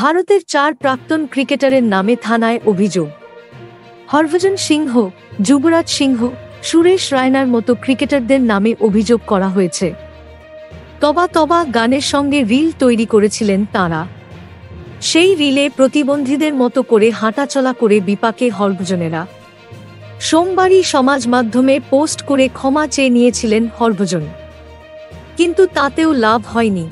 ভারতের 4 প্রাক্তন ক্রিকেটারের নামে থানায় অভিযোগ। হরভজন সিংহ, যুবরাজ সিংহ, সুরেশ রায়নার মতো ক্রিকেটারদের নামে অভিযোগ করা হয়েছে। তবা তবা গানের সঙ্গে রিল তৈরি করেছিলেন তাঁরা। সেই রিলে প্রতিবন্ধীদের মতো করে হাঁটাচলা করে বিপাকে হরভজনেরা। সোমবারই সমাজ মাধ্যমে পোস্ট করে ক্ষমা চেয়ে নিয়েছিলেন হরভজন, কিন্তু তাতেও লাভ হয়নি।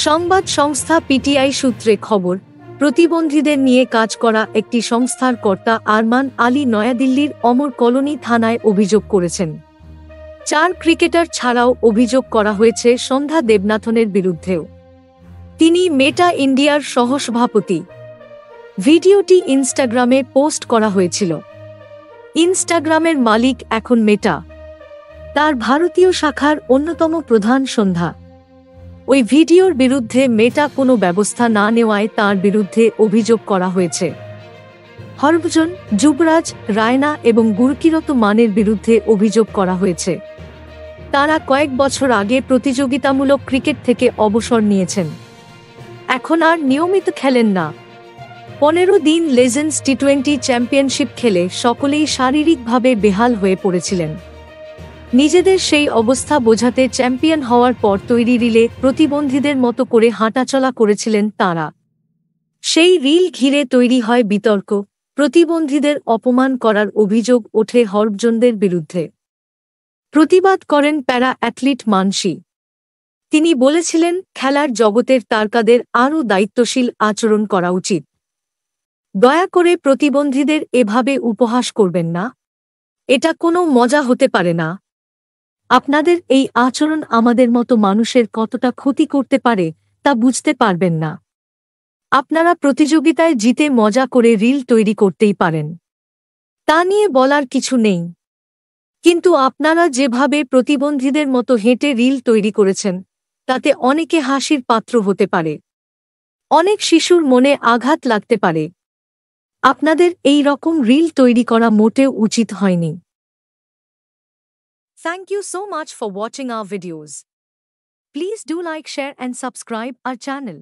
সংবাদ সংস্থা পিটিআই সূত্রে খবর, প্রতিবন্ধীদের নিয়ে কাজ করা একটি সংস্থার কর্তা আরমান আলী নয়াদিল্লির অমর কলোনি থানায় অভিযোগ করেছেন। 4 ক্রিকেটার ছাড়াও অভিযোগ করা হয়েছে সন্ধ্যা দেবনাথনের বিরুদ্ধেও। তিনি মেটা ইন্ডিয়ার সহসভাপতি। ভিডিওটি ইনস্টাগ্রামে পোস্ট করা হয়েছিল। ইনস্টাগ্রামের মালিক এখন মেটা। তার ভারতীয় শাখার অন্যতম প্রধান সন্ধ্যা। ওই ভিডিওর বিরুদ্ধে মেটা কোনো ব্যবস্থা না নেওয়ায় তার বিরুদ্ধে অভিযোগ করা হয়েছে। হরভজন, যুবরাজ, রায়না এবং গুরকিরত মানের বিরুদ্ধে অভিযোগ করা হয়েছে। তারা কয়েক বছর আগে প্রতিযোগিতামূলক ক্রিকেট থেকে অবসর নিয়েছেন। এখন আর নিয়মিত খেলেন না। 15 দিন লেজেন্ডস টি20 চ্যাম্পিয়নশিপ খেলে সকলেই শারীরিকভাবে বেহাল হয়ে পড়েছিলেন। নিজেদের সেই অবস্থা বোঝাতে চ্যাম্পিয়ন হওয়ার পর তৈরি রিলে প্রতিবন্ধীদের মতো করে হাঁটাচলা করেছিলেন তাঁরা। সেই রিল ঘিরে তৈরি হয় বিতর্ক, প্রতিবন্ধীদের অপমান করার অভিযোগ ওঠে হরভজনদের বিরুদ্ধে। প্রতিবাদ করেন প্যারা অ্যাথলিট মানসী। তিনি বলেছিলেন, খেলার জগতের তারকাদের আরও দায়িত্বশীল আচরণ করা উচিত। দয়া করে প্রতিবন্ধীদের এভাবে উপহাস করবেন না। এটা কোনো মজা হতে পারে না। আপনাদের এই আচরণ আমাদের মতো মানুষের কতটা ক্ষতি করতে পারে তা বুঝতে পারবেন না। আপনারা প্রতিযোগিতায় জিতে মজা করে রিল তৈরি করতেই পারেন, তা নিয়ে বলার কিছু নেই, কিন্তু আপনারা যেভাবে প্রতিবন্ধীদের মতো হেঁটে রিল তৈরি করেছেন তাতে অনেকে হাসির পাত্র হতে পারে, অনেক শিশুর মনে আঘাত লাগতে পারে। আপনাদের এই রকম রিল তৈরি করা মোটেও উচিত হয়নি। Thank you so much for watching our videos. Please do like, share and subscribe our channel.